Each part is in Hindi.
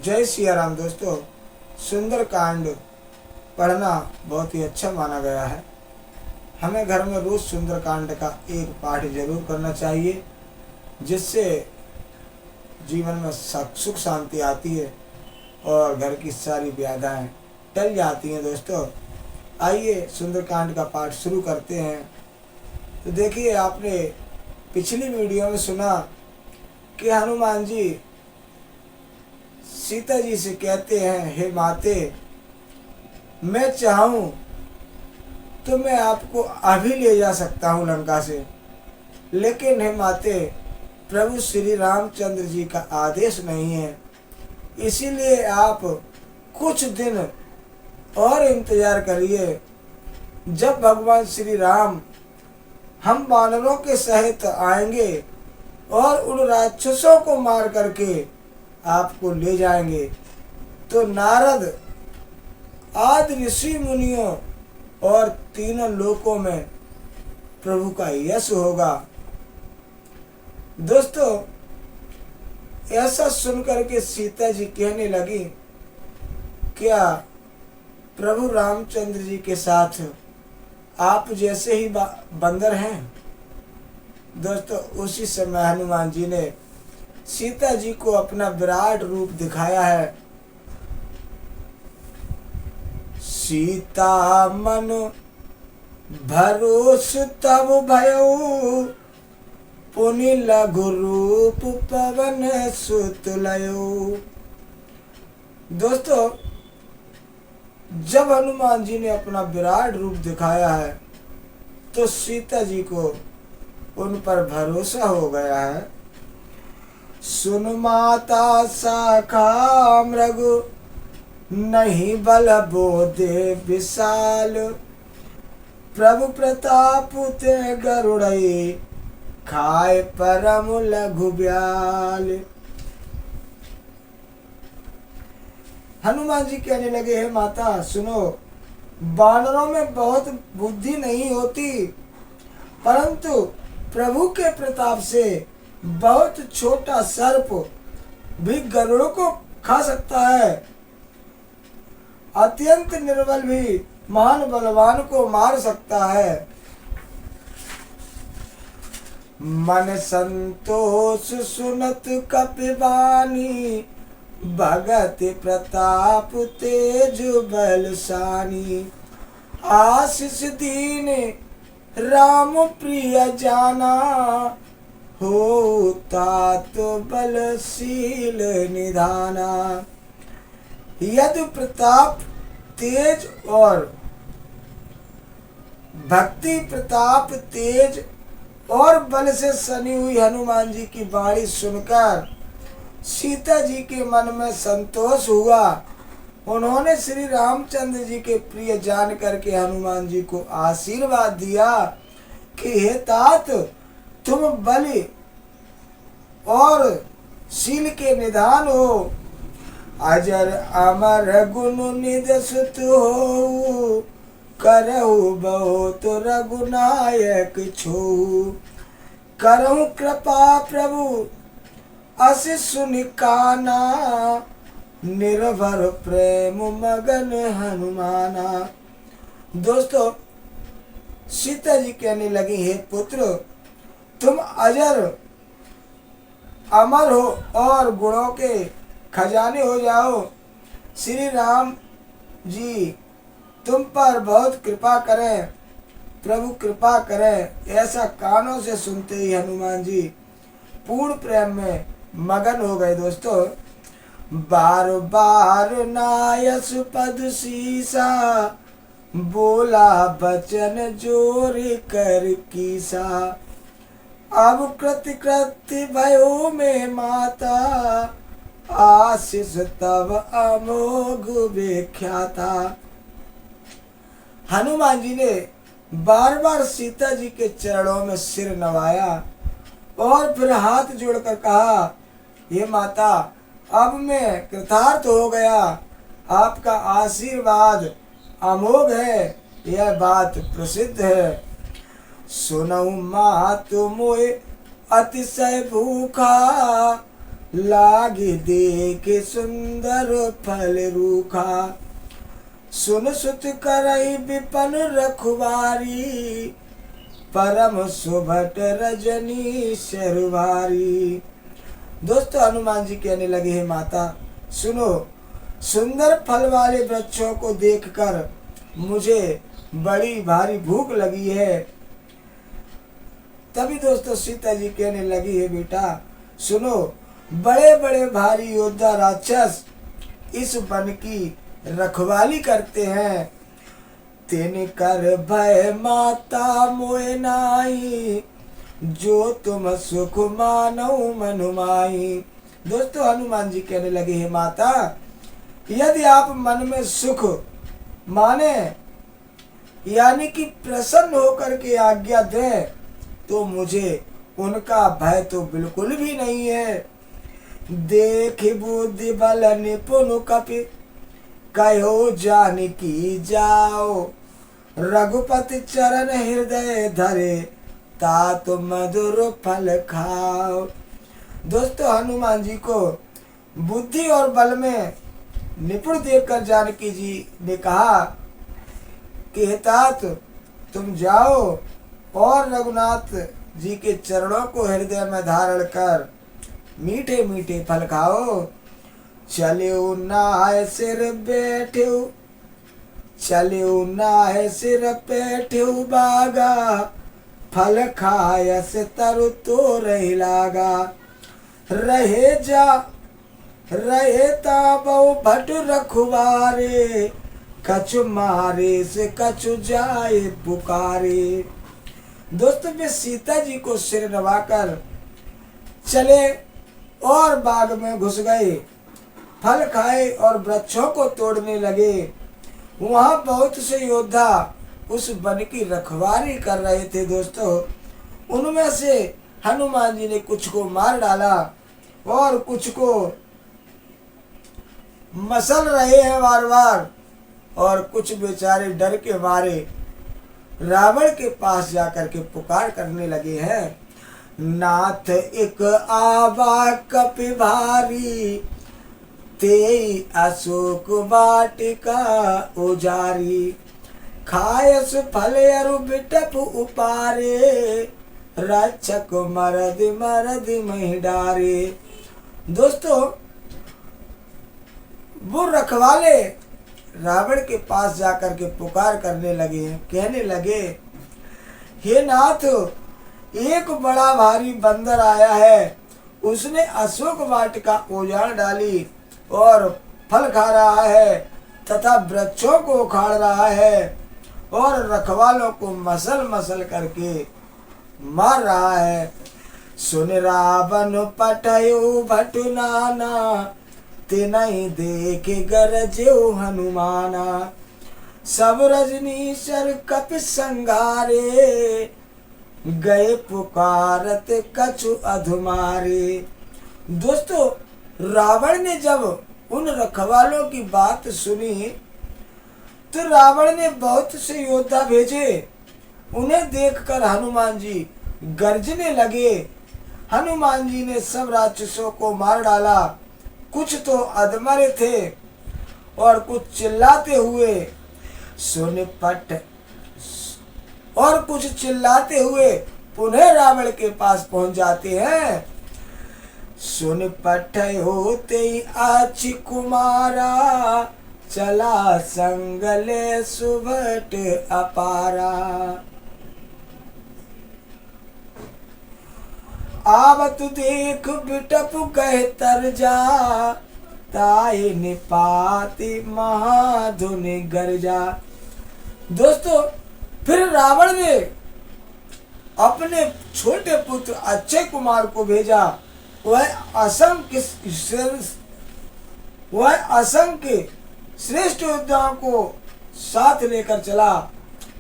जय सिया राम। दोस्तों, सुंदर कांड पढ़ना बहुत ही अच्छा माना गया है। हमें घर में रोज सुंदर कांड का एक पाठ जरूर करना चाहिए, जिससे जीवन में सुख शांति आती है और घर की सारी व्याधाएं टल जाती हैं। दोस्तों, आइए सुंदर कांड का पाठ शुरू करते हैं। तो देखिए, आपने पिछली वीडियो में सुना कि हनुमान जी सीता जी से कहते हैं, हे माते, मैं चाहूं तो मैं आपको अभी ले जा सकता हूं लंका से, लेकिन हे माते, प्रभु श्री रामचंद्र जी का आदेश नहीं है, इसीलिए आप कुछ दिन और इंतजार करिए। जब भगवान श्री राम हम वानरों के सहित आएंगे और उन राक्षसों को मार करके आपको ले जाएंगे, तो नारद आदि ऋषि मुनियों और तीनों लोकों में प्रभु का यश होगा। दोस्तों, ऐसा सुनकर के सीता जी कहने लगी, क्या प्रभु रामचंद्र जी के साथ आप जैसे ही बंदर हैं? दोस्तों, उसी समय हनुमान जी ने सीता जी को अपना विराट रूप दिखाया है। सीता मन भरोस तब भयो, पुनि लघु रूप पवन सुत लयो। दोस्तों, जब हनुमान जी ने अपना विराट रूप दिखाया है तो सीता जी को उन पर भरोसा हो गया है। सुन माता शाखा मृगु, नहीं बल बोधे विशाल, प्रभु प्रताप ते गरुड़ई, खाए परम लघु ब्याल। हनुमान जी कहने लगे, हे माता सुनो, वानरों में बहुत बुद्धि नहीं होती, परंतु प्रभु के प्रताप से बहुत छोटा सर्प भी गरुड़ को खा सकता है। अत्यंत निर्बल भी महान बलवान को मार सकता है। मन संतोष सुनत कपिवानी, भगत प्रताप तेज बलशानी, आशीष दीन राम प्रिय जाना, होता तो बलशील निधाना। यदि प्रताप तेज और भक्ति प्रताप तेज और बल से सनी हुई हनुमान जी की वाणी सुनकर सीता जी के मन में संतोष हुआ। उन्होंने श्री रामचंद्र जी के प्रिय जान करके हनुमान जी को आशीर्वाद दिया कि हे तात, तुम बलि और शील के निधान हो, अजर अमर गुण निदसुत हो, करहु बहुत रघुनायक छो, करहु कृपा प्रभु अस सुनि काना, निर्भर प्रेम मगन हनुमाना। दोस्तों, सीता जी कहने लगी, हे पुत्र, तुम अजर अमर हो और गुणों के खजाने हो जाओ। श्री राम जी तुम पर बहुत कृपा करें, प्रभु कृपा करें। ऐसा कानों से सुनते ही हनुमान जी पूर्ण प्रेम में मगन हो गए। दोस्तों, बार बार नायस पद सीसा, बोला बचन जोर कर कीसा, अब कृति कृति भयो में माता, आशीष तब अमोघ व्याख्याता। हनुमान जी ने बार बार सीता जी के चरणों में सिर नवाया और फिर हाथ जोड़कर कहा, हे माता, अब मैं कृतार्थ हो गया, आपका आशीर्वाद अमोघ है, यह बात प्रसिद्ध है। सुनऊ मातु मोए अतिशय भूखा, लागे देखे सुंदर फल रूखा। सुन सुत करई विपन रखवारी, परम सुभट रजनी शर्वारी। दोस्तों हनुमान जी कहने लगे, हे माता सुनो, सुंदर फल वाले वृक्षों को देखकर मुझे बड़ी भारी भूख लगी है। तभी दोस्तों सीता जी कहने लगी, है बेटा सुनो, बड़े बड़े भारी योद्धा राक्षस इस वन की रखवाली करते हैं। तिन कर भय माता मोए नाई, जो तुम सुख मानो मनु माई। दोस्तों हनुमान जी कहने लगे, हे माता यदि आप मन में सुख माने यानी कि प्रसन्न होकर के आज्ञा दें तो मुझे उनका भय तो बिल्कुल भी नहीं है। देख बुद्धि बल निपुण कपि, कहो जानकी जाओ, रघुपति चरण हृदय धरे, तात मधुर फल खाओ। दोस्तों हनुमान जी को बुद्धि और बल में निपुण देखकर जानकी जी ने कहा कि तात तुम जाओ और रघुनाथ जी के चरणों को हृदय में धारण कर मीठे मीठे फल खाओ। चलो नाय सिर बैठो, चलो नाय सिर बैठो बागा, फल खायस तरु तो रही लागा। रहे जा रहे ताबो भट रखवारे, कछु मारे से कछु जाए पुकारे। दोस्तों वे सीता जी को सिर नवाकर चले और बाग में घुस गए, फल खाए और वृक्षों को तोड़ने लगे। वहाँ बहुत से योद्धा उस वन की रखवाली कर रहे थे। दोस्तों उनमें से हनुमान जी ने कुछ को मार डाला और कुछ को मसल रहे हैं बार बार, और कुछ बेचारे डर के मारे रावण के पास जाकर के पुकार करने लगे हैं। नाथ एक आवा कपि भारी, ते अशोक वाटिका उजारी, खायस फल अरु बिटप उपारे, रक्षक मरद मरद मही डारे। दोस्तों वो रखवाले रावण के पास जाकर के पुकार करने लगे, कहने लगे, हे नाथ एक बड़ा भारी बंदर आया है, उसने अशोक वाटिका उजाड़ डाली और फल खा रहा है तथा वृक्षों को उखाड़ रहा है और रखवालों को मसल मसल करके मार रहा है। सुन रावण पटयो भटु नाना, तिनहि देखे गरजो हनुमाना, सब रजनीशर कपि संगारे, गए पुकारत कछु अधुमारे। दोस्तों रावण ने जब उन रखवालों की बात सुनी तो रावण ने बहुत से योद्धा भेजे। उन्हें देखकर हनुमान जी गर्जने लगे। हनुमान जी ने सब राक्षसों को मार डाला। कुछ तो अधमरे थे और कुछ चिल्लाते हुए पुनः रावण के पास पहुंच जाते हैं। सुन पट होते आछि कुमारा, चला संगले सुभट अपारा। आवत देख बिटप कह तर जा, ताई निपाति महाधुनि गर्जा। दोस्तों फिर रावण ने अपने छोटे पुत्र अक्षय कुमार को भेजा। वह असंख्य श्रेष्ठ योद्धाओं को साथ लेकर चला।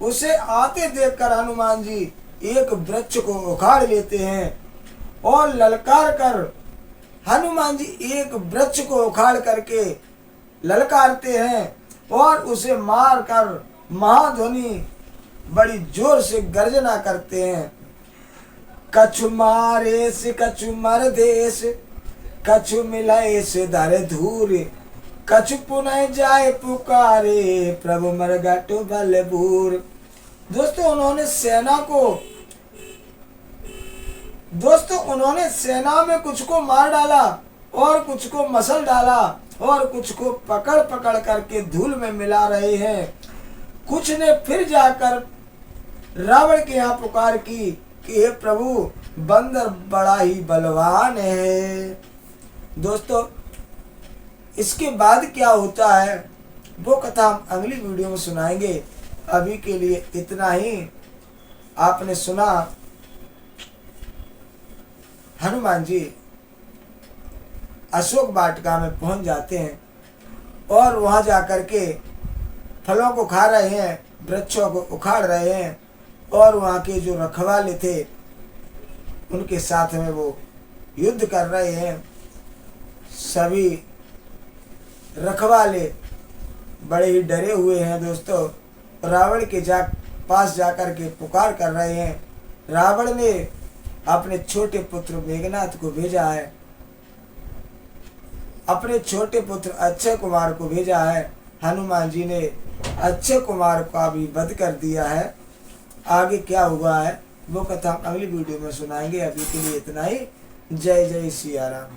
उसे आते देखकर हनुमान जी एक वृक्ष को उखाड़ लेते हैं और ललकार कर हनुमान जी एक वृक्ष को उखाड़ करके ललकारते हैं और उसे मार कर महाध्वनि बड़ी जोर से गर्जना करते हैं। कछु मारे से कछु मर देश, कछु मिलाए से धरे धूर, कछु पुनः जाए पुकारे, प्रभु मरघट बल बूर। दोस्तों उन्होंने सेना में कुछ को मार डाला और कुछ को मसल डाला और कुछ को पकड़ पकड़ करके धूल में मिला रहे हैं। कुछ ने फिर जाकर रावण के यहाँ पुकार की कि हे प्रभु, बंदर बड़ा ही बलवान है। दोस्तों इसके बाद क्या होता है वो कथा हम अगली वीडियो में सुनाएंगे। अभी के लिए इतना ही। आपने सुना हनुमान जी अशोक वाटिका में पहुंच जाते हैं और वहां जाकर के फलों को खा रहे हैं, वृक्षों को उखाड़ रहे हैं और वहां के जो रखवाले थे उनके साथ में वो युद्ध कर रहे हैं। सभी रखवाले बड़े ही डरे हुए हैं। दोस्तों रावण के पास जाकर के पुकार कर रहे हैं। रावण ने अपने छोटे पुत्र मेघनाथ को भेजा है, अपने छोटे पुत्र अक्षय कुमार को भेजा है। हनुमान जी ने अक्षय कुमार का भी वध कर दिया है। आगे क्या हुआ है वो कथा हम अगली वीडियो में सुनाएंगे। अभी के लिए इतना ही। जय जय सिया राम।